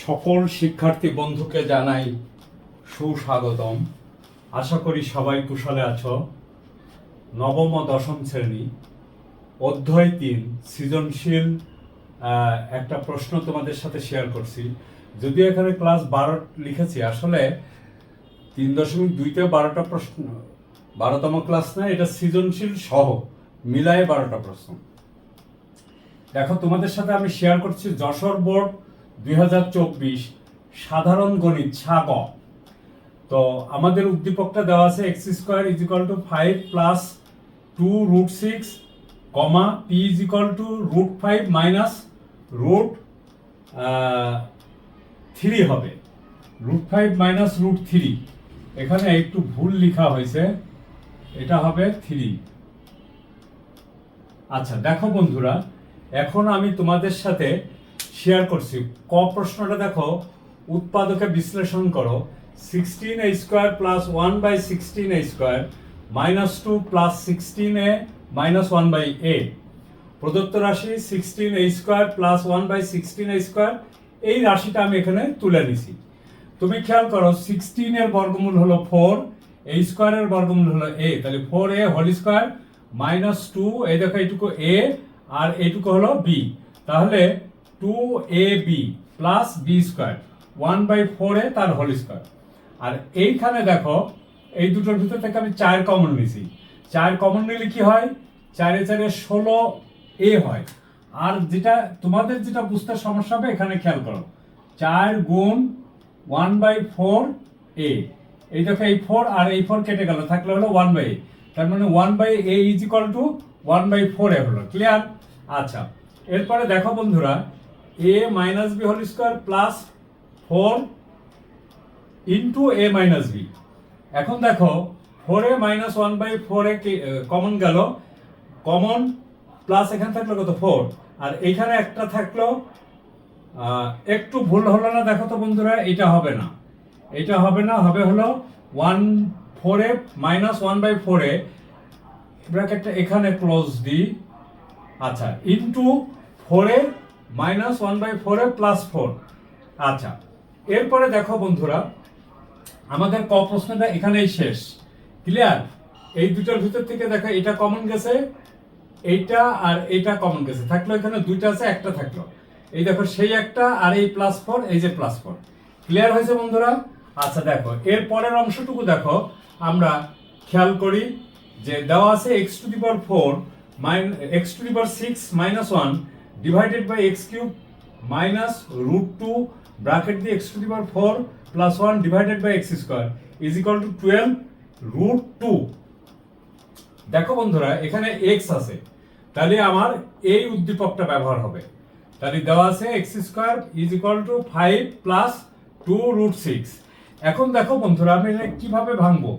সকল শিক্ষার্থী বন্ধুকে জানাই সুস্বাগতম। আশা করি সবাই কুশলে আছো। নবম ও দশম শ্রেণী অধ্যায় ৩ সৃজনশীল একটা প্রশ্ন তোমাদের সাথে শেয়ার করছি। যদিও এখানে ক্লাস 12 লিখেছি, আসলে ৩.2-তে 12টা প্রশ্ন, 12তম ক্লাস না, এটা সৃজনশীল সহ মিলায়ে 12টা প্রশ্ন। দেখো, তোমাদের সাথে আমি শেয়ার করছি যশোর বোর্ড 2024 সাধারণ গণিত ছাগ। তো আমাদের উদ্দীপকটা দেওয়া আছে x² = 5 + 2√6, p = √5 - √3 হবে। √5 - √3, এখানে একটু ভুল লেখা হয়েছে, এটা হবে 3। আচ্ছা দেখো বন্ধুরা, এখন আমি তোমাদের সাথে শেয়ার করছি ক প্রশ্নটা। দেখো, উৎপাদকে বিশ্লেষণ করো। 16a² + 1/16a² - 2 + 16a - 1/a প্রদত্ত রাশি 16a² + 1/16a²। এই রাশিটা আমি এখানে তুলে নিছি। তুমি খেয়াল করো, 16 এর বর্গমূল হলো 4, a² এর বর্গমূল হলো a, তাহলে 4a হোল স্কয়ার - 2, এই দেখো এইটুকু a আর এইটুকু হলো b, তাহলে 2ab + b² 1/4a তার হোল স্কয়ার। আর এইখানে দেখো, এই দুটোর ভিতর থেকে আমি 4 কমন নিছি। 4 কমন নিলে কি হয়? 4 এ 4 16a হয়। আর যেটা তোমাদের যেটা বুঝতে সমস্যা হবে, এখানে খেয়াল করো, 4 গুণ 1/4a, এই দেখো এই 4 আর এই 4 কেটে গেল, থাকলে হলো 1/a, তার মানে 1/a = 1/4a হলো। ক্লিয়ার? আচ্ছা, এরপরে দেখো বন্ধুরা, a - b whole square plus 4 into a - b। এখন দেখো 4a - 1/4a কমন গেল, কমন প্লাস এখানে থাকলো কত 4, আর এখানে একটা থাকলো, একটু ভুল হলো না? দেখো তো বন্ধুরা, এটা হবে না, এটা হবে না, হবে হলো 4a - 1/4a, ব্র্যাকেটটা এখানে ক্লোজ দি। আচ্ছা, ইনটু 4a - 1/4a প্লাস 4। আচ্ছা, এরপরে দেখো বন্ধুরা, আমাদের ক প্রশ্নটা এখানেই শেষ। ক্লিয়ার? এই দুটোর ভিতর থেকে দেখো, এটা কমন গেছে, এইটা আর এইটা কমন গেছে, থাকলো এখানে দুইটা আছে, একটা থাকলো, এই দেখো সেই একটা, আর এই +4, এই যে +4। ক্লিয়ার হয়েছে বন্ধুরা? আচ্ছা দেখো, এর পরের অংশটুকু দেখো, আমরা খেয়াল করি যে দেওয়া আছে x⁴ x⁶ - 1 divided by x³ - √2 bracket দিয়ে x⁴ + 1 ডিভাইডেড বাই x² = 12√2। দেখো বন্ধুরা, এখানে x আছে, তাহলে আমার এই উদ্দীপকটা ব্যবহার হবে। তাহলে দেওয়া আছে x² = 5 + 2√6। এখন দেখো বন্ধুরা, আমি এটা কিভাবে ভাঙবো?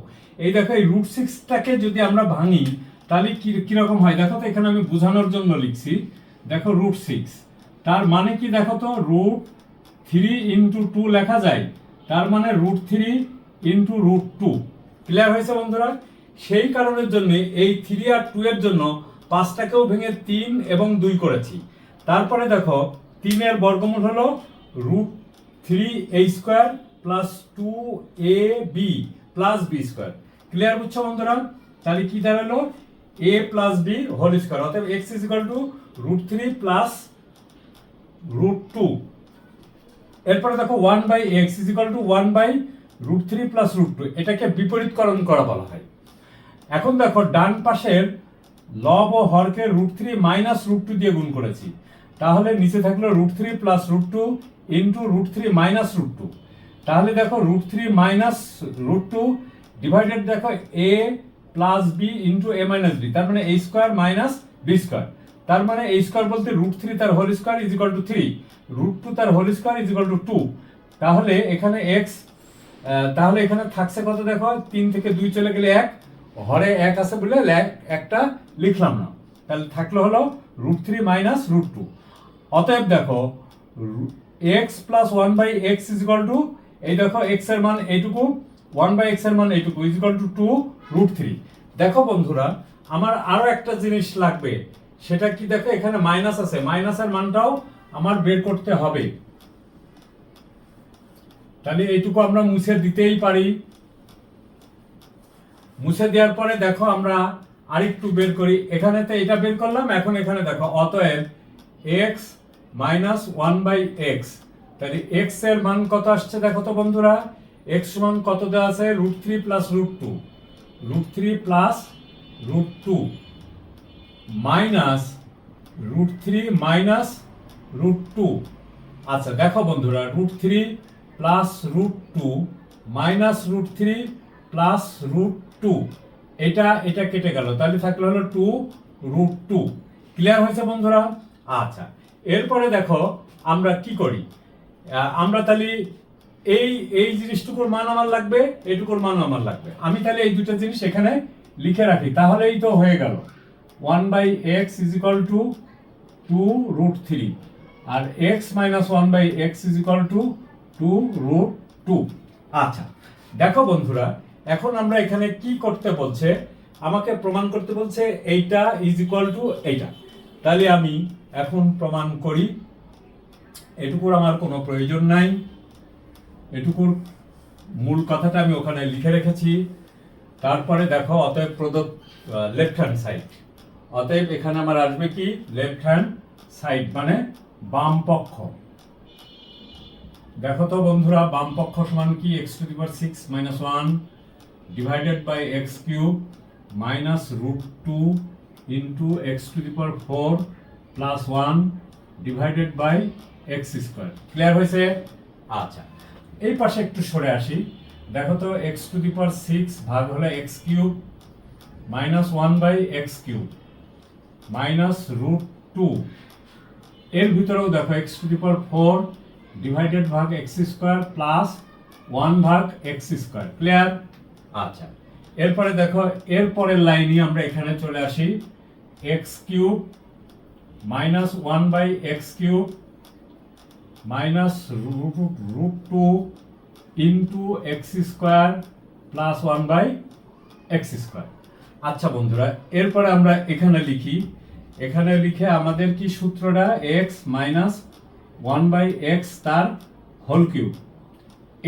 এই দেখো, এই √6টাকে যদি আমরা ভাঙি, তাহলে কি রকম হয় দেখো তো। এখানে আমি বোঝানোর জন্য লিখছি, দেখো √6 তার মানে কি দেখো তো, √3 × 2 লেখা যায়, তার মানে √3 × √2। ক্লিয়ার হয়েছে বন্ধুরা? সেই কারণের জন্য এই 3 আর 2 এর জন্য 5টাকেও ভেঙে 3 এবং 2 করেছি। তারপরে দেখো, 3 এর বর্গমূল হলো √3a² + 2ab + b²। ক্লিয়ার বুঝছো বন্ধুরা? তাহলে কি দাঁড়ালো? a + b হোল স্কয়ার, অতএব x = √3 + √2। এরপরে দেখো 1/x = 1/√3 + √2, এটাকে বিপরীতকরণ করা বলা হয়। এখন দেখো, ডান পাশের লব ও হরকে √3 - √2 দিয়ে গুণ করেছি, তাহলে নিচে থাকলো √3 + √2 ইনটু √3 - √2। তাহলে দেখো, √3 - √2 ডিভাইডেড, দেখো a + b into a - b, তার মানে a² - b², তার মানে a² বলতে √3 তার হোল স্কয়ার = 3, √2 তার হোল স্কয়ার = 2। তাহলে এখানে x, তাহলে এখানে থাকছে কত দেখো, 3 থেকে 2 চলে গেলে 1, হরে 1 আছে বলে একটা লিখলাম না, তাহলে থাকলো হলো √3 - √2। অতএব দেখো, x + 1/x = এই দেখো x এর মান এইটুকু, 1/x এর মান এইটুকু = 2√3। দেখো বন্ধুরা, আমার আরো একটা জিনিস লাগবে, সেটা কি দেখো, এখানে মাইনাস আছে, মাইনাসের মানটাও আমার বের করতে হবে। তাহলে এইটুকু আমরা মুছে দিতেই পারি। মুছে দেওয়ার পরে দেখো আমরা আরেকটু বের করি, এখানে তো এটা বের করলাম, এখন এখানে দেখো অতএব x minus one by x, তাহলে x এর মান কত আসছে দেখো তো বন্ধুরা, x সমান কত দেওয়া আছে, √3 প্লাস √2, √3 প্লাস √2 মাইনাস √3 মাইনাস √2। আচ্ছা দেখো বন্ধুরা, √3 প্লাস √2 মাইনাস √3 প্লাস √2, এটা এটা কেটে গেল, তাহলে থাকলো হলো 2√2। ক্লিয়ার হয়েছে বন্ধুরা? আচ্ছা, এরপরে দেখো আমরা কি করি, আমরা তাহলে এই এই জিনিসটুকুর মান আমার লাগবে, এইটুকুর মান আমার লাগবে, আমি তাহলে এই দুটো জিনিস এখানে লিখে রাখি, তাহলেই তো হয়ে গেল 1/x = 2√3 আর x - 1/x = 2√2। আচ্ছা দেখো বন্ধুরা, এখন আমরা এখানে কি করতে বলছে, আমাকে প্রমাণ করতে বলছে এইটা = এইটা, তাহলে আমি এখন প্রমাণ করি। এটুকুর আমার কোনো প্রয়োজন নাই, এটুকুর মূল কথাটা আমি ওখানে লিখে রেখেছি। তারপরে দেখো অতএব প্রদত্ত লেফট হ্যান্ড সাইড, অতএব এখানে আমার আসবে কি, লেফট হ্যান্ড সাইড মানে বাম পক্ষ। দেখো তো বন্ধুরা, বাম পক্ষ সমান কি, x⁶ - 1 divided by x³ minus √2 into x⁴ plus 1 divided by x²। Clear হয়েছে? আচ্ছা, এই পাশে একটু সরে আসি, দেখো তো x⁶ ভাগ হলো x³ মাইনাস 1/x³ মাইনাস √2, এর ভিতরেও দেখো x⁴ ডিভাইডেড ভাগ x² প্লাস 1 ভাগ x²। ক্লিয়ার? আচ্ছা, এরপরে দেখো এরপরের লাইনে আমরা এখানে চলে আসি, x³ minus 1/x³ minus √2 into x² plus 1/x²। আচ্ছা বন্ধুরা, এরপরে আমরা এখানে লিখি, এখানে লিখে আমাদের কি সূত্রটা, x মাইনাস 1/x তার হোল কিউব,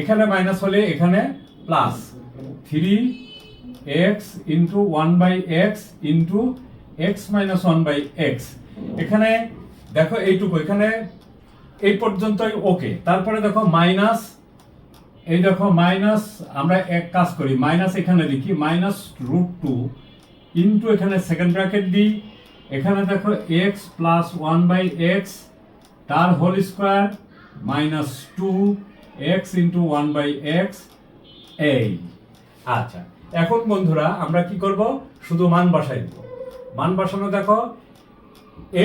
এখানে মাইনাস হলে এখানে plus 3x into 1/x into x minus 1/x। এখানে দেখো এইটুকু, এখানে এই পর্যন্তই ওকে। তারপরে দেখো মাইনাস, এই দেখো মাইনাস, আমরা এক কাজ করি, মাইনাস এখানে লিখি মাইনাস √2 ইন্টু এখানে সেকেন্ড ব্র্যাকেট দিই, এখানে দেখো x প্লাস 1/x তার whole square minus 2x into 1/x। এই আচ্ছা, এখন বন্ধুরা আমরা কি করব, শুধু মান বসাই দেব। মান বসানো দেখো,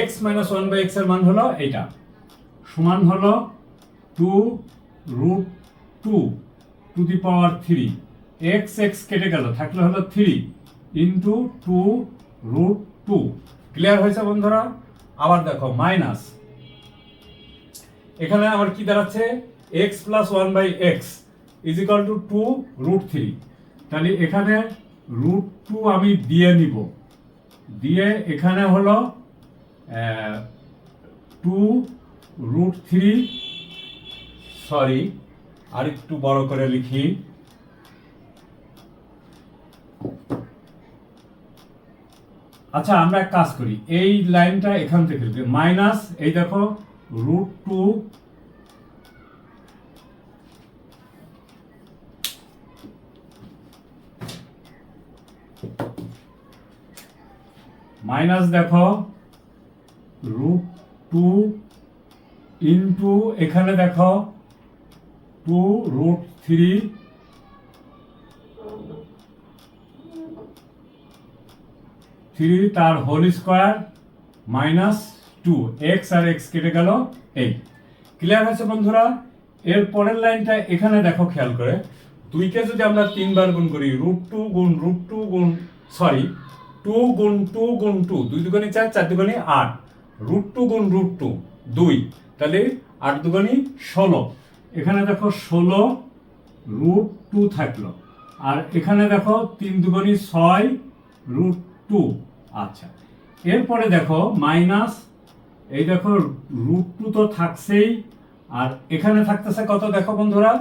x - 1/x এর মান হলো এইটা, সমান হলো 2√2⁵, x x কেটে গেল, থাকলে হলো 3 ইন্টু 2√2। ক্লিয়ার হয়েছে বন্ধুরা? আবার দেখো মাইনাস, এখানে আবার কি দাঁড়াচ্ছে, x প্লাস 1/x = 2√3, তাহলে এখানে √2 আমি দিয়ে নিব, দিয়ে এখানে হলো 2√3, সরি আর একটু বড় করে লিখি, আচ্ছা আমরা এক কাজ করি, এই লাইনটা এখান থেকে লিখি, মাইনাস এই দেখো √2 মাইনাস দেখো √2 ইন্টু এখানে দেখো 2√3 তার হোল স্কোয়ার মাইনাস 2, x আর x কেটে গেল, এই। ক্লিয়ার হয়েছে বন্ধুরা? এর পরের লাইনটা এখানে দেখো, খেয়াল করে 2 কে যদি আমরা 3 বার গুণ করি, √2 গুণ √2 গুণ, সরি 2 গুণ 2 গুণ 2, 2 দুগুণে 4, 4 দুগুণে 8, √2 গুণ √2 2, তাহলে 8 দুগুণে 16, এখানে দেখো 16√2 থাকলো, আর এখানে দেখো 3 দুগুণে 6 √2। আচ্ছা, এরপরে দেখো মাইনাস, এই দেখো √2 তো থাকছেই, আর এখানে থাকতেছে কত দেখো বন্ধুরা,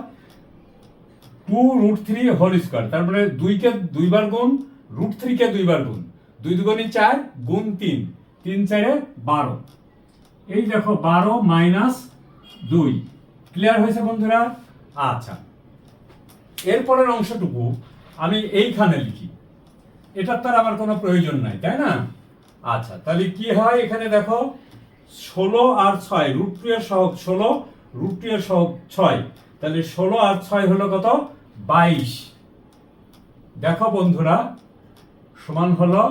2√3 হোল স্কয়ার, তারপরে 2 কে 2 বার গুণ, √3 কে 2 বার গুণ, 2 দুগুণে 4 গুণ 3, 3 4 12, এই দেখো 12 মাইনাস 2। ক্লিয়ার হয়েছে বন্ধুরা? আচ্ছা, এরপরের অংশটুকু আমি এইখানে লিখি, এটার তার আমার কোনো প্রয়োজন নাই, তাই না? আচ্ছা, তাহলে কি হয় এখানে দেখো 16 আর 6, √2 এর সহগ 16, √2 এর সহগ 6, তাহলে 16 আর 6 হলো কত? 22। দেখো বন্ধুরা, সমান হলো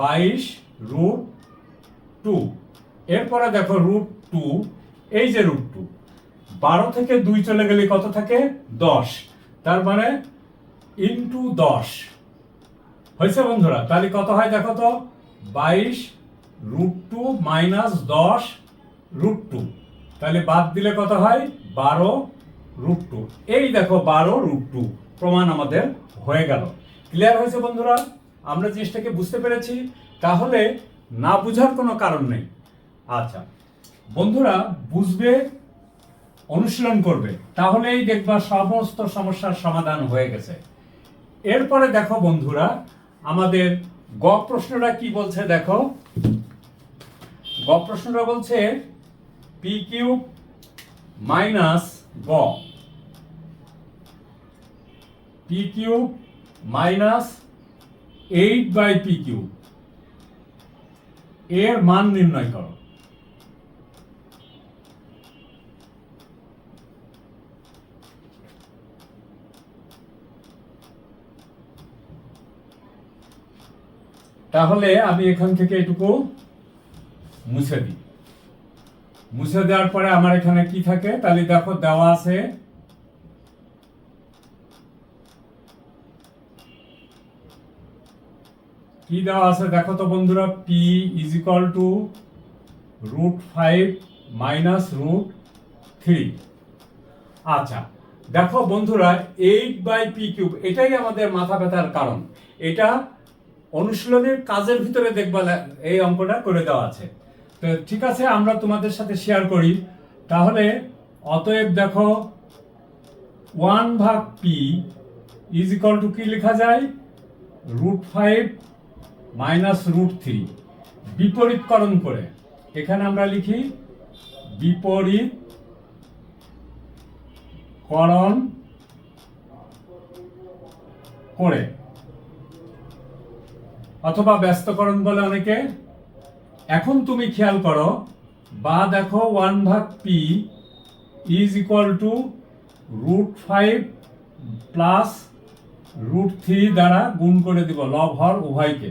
22√2। এরপরে দেখো √2, এই যে √2, 12 থেকে 2 চলে গেলে কত থাকে? 10, তার মানে ইনটু 10 হয়েছে বন্ধুরা। তাহলে কত হয় দেখো তো? 22√2 মাইনাস 10√2, তাহলে বাদ দিলে কত হয়? 12√2। এই দেখো 12√2 প্রমাণ আমাদের হয়ে গেল। ক্লিয়ার হয়েছে বন্ধুরা? আমরা জিনিসটাকে বুঝতে পেরেছি, তাহলে না বুঝার কোনো কারণ নেই। আচ্ছা বন্ধুরা, বুঝবে, অনুশীলন করবে, তাহলেই দেখবা সমস্ত সমস্যার সমাধান হয়ে গেছে। এরপরে দেখো বন্ধুরা, আমাদের গ প্রশ্নটা কি বলছে দেখো। গ প্রশ্নটা বলছে পি কিউব মাইনাস গ, পি কিউব মাইনাস 8/পি কিউব এর মান নির্ণয় করো। তাহলে আমি এখান থেকে এটুকু মুছে দিই। মুছে দেওয়ার পরে আমার এখানে কি থাকে? তাহলে দেখো দেওয়া আছে কি দেওয়া আছে দেখো তো বন্ধুরা, P is equal to √5 minus √3। আচ্ছা দেখো বন্ধুরা, 8/পি কিউব, এটাই আমাদের মাথা ব্যথার কারণ। এটা অনুশীলনের কাজের ভিতরে দেখবা এই অঙ্কটা করে দেওয়া আছে। তো ঠিক আছে, আমরা তোমাদের সাথে শেয়ার করি। তাহলে অতএব দেখো 1/পি ইজ ইকুয়াল টু কি লেখা যায়? √5 মাইনাস √3। বিপরীতকরণ করে এখানে আমরা লিখি বিপরীতকরণ করে, অথবা ব্যস্তকরণ বলে অনেকে। এখন তুমি খেয়াল করো, বা দেখো 1/পি ইজ ইকুয়াল টু √5 প্লাস √3 দ্বারা গুণ করে দিব, লব হর উভয়কে।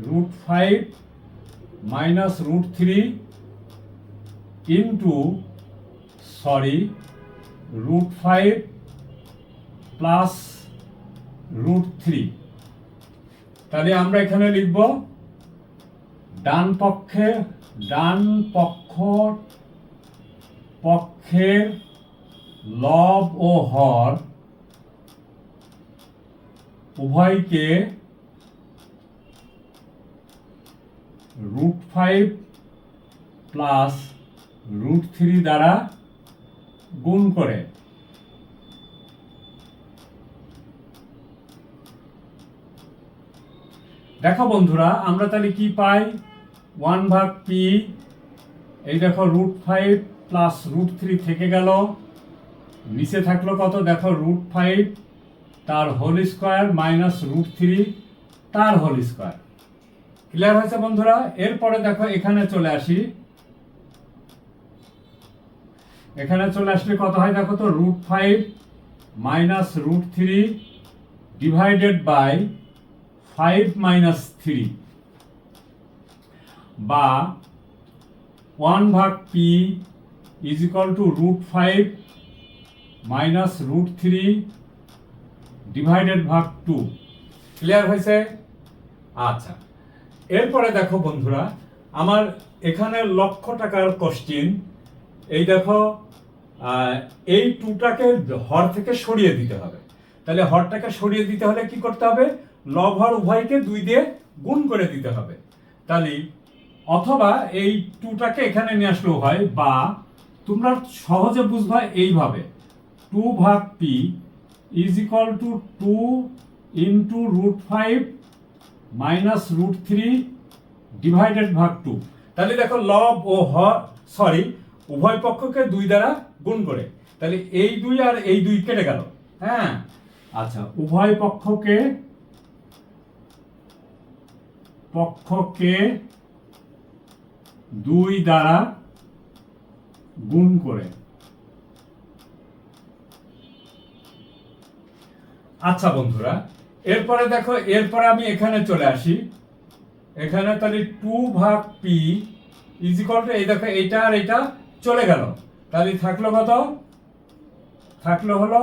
√5 মাইনাস √3 ইন্টু √5 প্লাস √3। তাহলে আমরা এখানে লিখব ডান পক্ষের লব ও হর উভয়কে √5 প্লাস √3 দ্বারা গুণ করে। দেখো বন্ধুরা, আমরা তাহলে কি পাই? 1/পি, এই দেখো √5 প্লাস √3 থেকে গেল, নিচে থাকলো কত? দেখো √5 তার হোল স্কয়ার মাইনাস √3 তার হোল স্কয়ার। ক্লিয়ার হয়েছে বন্ধুরা? এরপরে দেখো এখানে চলে আসি, এখানে চলে আসলে কত হয় দেখো তো? √5 মাইনাস √3 ডিভাইডেড বাই 5 মাইনাস 3, বা 1/পি is equal to √5 minus √3 divided ভাগ 2। ক্লিয়ার হয়েছে? আচ্ছা, এরপরে দেখো বন্ধুরা, আমার এখানে লক্ষ টাকার কোশ্চিন। এই দেখো, এই 2টাকে হর থেকে সরিয়ে দিতে হবে। তাহলে হরটাকে সরিয়ে দিতে হলে কি করতে হবে? লব হর উভয়কে 2 দিয়ে গুণ করে দিতে হবে। তাহলে অথবা এই 2টাকে এখানে নিয়ে আসলেও হয়, বা তোমরা সহজে বুঝবা এইভাবে, 2/p is equal two 2 into √5 minus √3 divided ভাগ 2। তাহলে দেখো লব ও উভয় পক্ষকে 2 দ্বারা গুণ করে, তাহলে এই 2 আর এই 2 কেটে গেল। হ্যাঁ, আচ্ছা, উভয় পক্ষকে 2 দ্বারা গুণ করে। আচ্ছা বন্ধুরা, এরপরে দেখো, এরপরে আমি এখানে চলে আসি। এখানে তাহলে 2/p ইজ ইকুয়াল টু, এই দেখো এইটা আর এটা চলে গেল, তাহলে থাকলো কত? থাকলো হলো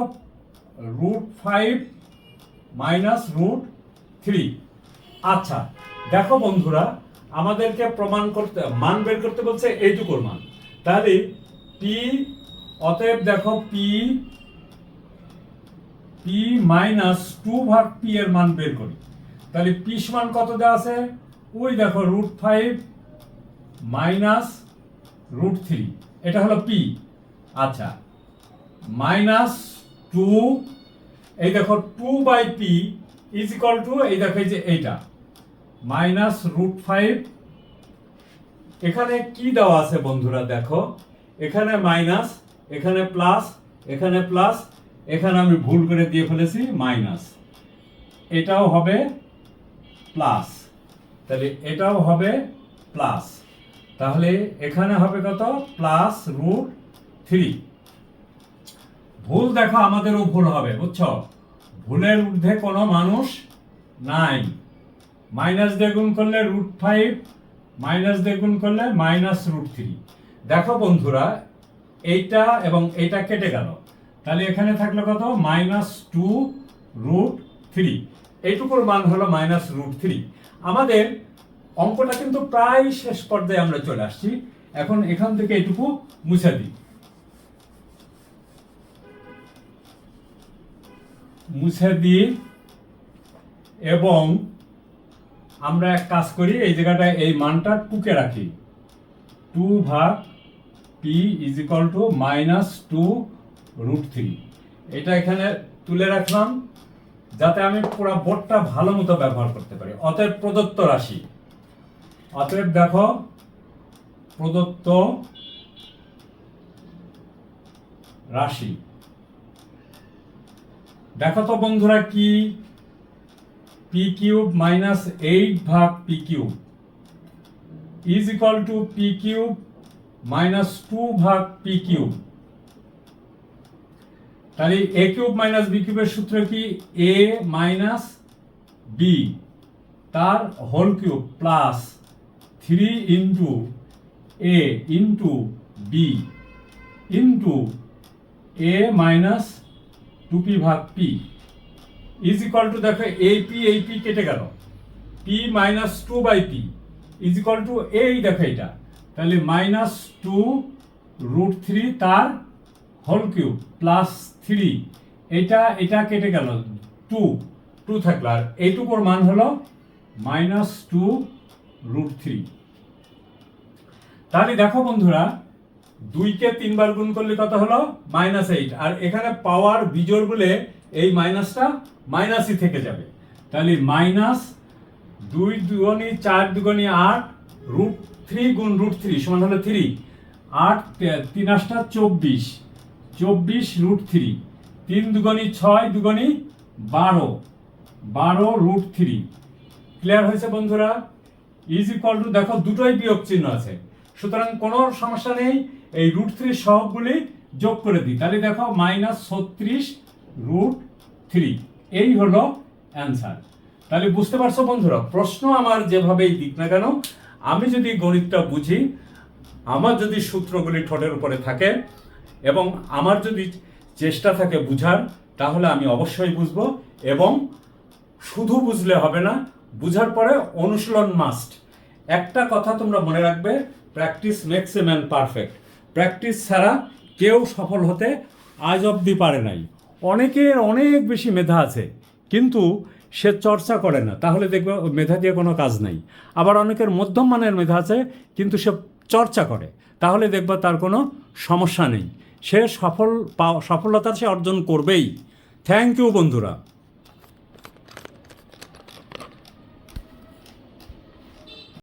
√5 মাইনাস √3। আচ্ছা দেখো বন্ধুরা, আমাদেরকে প্রমাণ করতে, মান বের করতে বলছে এইটুকুর মান। তাহলে p, অতএব দেখো p মাইনাস 2/p এর মান বের করি। তাহলে p সমান কত দেওয়া আছে? ওই দেখো √5 মাইনাস √3, এটা হলো p। আচ্ছা, মাইনাস 2, এই দেখো 2/p ইজ ইকুয়াল টু, এই দেখো এই যে এইটা মাইনাস √5। এখানে কি দেওয়া আছে বন্ধুরা? দেখো এখানে মাইনাস, এখানে প্লাস, এখানে প্লাস, এখানে আমি ভুল করে দিয়ে ফেলেছি মাইনাস, এটাও হবে প্লাস, তাহলে এটাও হবে প্লাস, তাহলে এখানে হবে কত? প্লাস √3। ভুল দেখো আমাদেরও ভুল হবে, বুঝছো? ভুলের ঊর্ধ্বে কোনো মানুষ নাই। মাইনাস দিয়ে গুণ করলে √5, মাইনাস দিয়ে গুণ করলে মাইনাস √3। দেখো বন্ধুরা, এইটা এবং এইটা কেটে গেল, তাহলে এখানে থাকলো কত? -2√3। এইটুকুর মান হলো -√3। আমাদের অঙ্কটা কিন্তু প্রায় শেষ পর্যায়ে আমরা চলে আসছি। এখন এখান থেকে এইটুকু মুছে দিই, এবং আমরা এক কাজ করি, এই জায়গাটায় এই মানটা টুকে রাখি। 2/p is equal two -2√3। এটা এখানে তুলে রাখলাম যাতে আমি পুরো বোর্ডটা ভালো মতো ব্যবহার করতে পারি। অতএব প্রদত্ত রাশি, অতএব দেখো প্রদত্ত রাশি, দেখো তো বন্ধুরা কি? p³ minus 8/p³ is equal to p³ minus 2/p³। তাহলে a³ মাইনাস b³ এর সূত্র কি? a মাইনাস b তার whole cube plus 3 into a into b into a minus 2p/p is equal to, দেখো এই p কেটে গেল, p minus 2/p is equal to, এই দেখো এটা, তাহলে -2√3 তার হোল কিউব প্লাস 3, এটা কেটে গেল, 2 থাকলো, আর এইটুকুর মান হলো -2√3। তাহলে দেখো বন্ধুরা, 2কে 3 বার গুণ করলে কত হলো? -8, আর এখানে পাওয়ার বিজোড় বলে এই মাইনাসটা মাইনাসই থেকে যাবে। তাহলে -2 দুগুণে 4 দুগুণে 8, √3 গুণ √3 সমান হলো 3, 8 3 8 24, 24 √3, 3 দুগুণে 6 দুগুণে 12, 12 √3। ক্লিয়ার হয়েছে বন্ধুরা? ইজ ইকুয়াল টু, দেখো দুটোই বিয়োগ চিহ্ন আছে, সুতরাং কোনো সমস্যা নেই, এই √3 সহগগুলি যোগ করে দিই, তাহলে দেখো -36√3। এই হলো অ্যান্সার। তাহলে বুঝতে পারছো বন্ধুরা, প্রশ্ন আমার যেভাবেই দিক না কেন, আমি যদি গণিতটা বুঝি, আমার যদি সূত্রগুলি ঠোঁটের উপরে থাকে এবং আমার যদি চেষ্টা থাকে বুঝার, তাহলে আমি অবশ্যই বুঝবো। এবং শুধু বুঝলে হবে না, বুঝার পরে অনুশীলন মাস্ট। একটা কথা তোমরা মনে রাখবে, practice makes a man perfect. Practice ছাড়া কেউ সফল হতে আজ অবধি পারে নাই। অনেকের অনেক বেশি মেধা আছে, কিন্তু সে চর্চা করে না, তাহলে দেখবে মেধা দিয়ে কোনো কাজ নাই। আবার অনেকের মধ্যম মানের মেধা আছে, কিন্তু সে চর্চা করে, তাহলে দেখবে তার কোনো সমস্যা নেই। সে সফলতা সে অর্জন করবেই। থ্যাংক ইউ বন্ধুরা।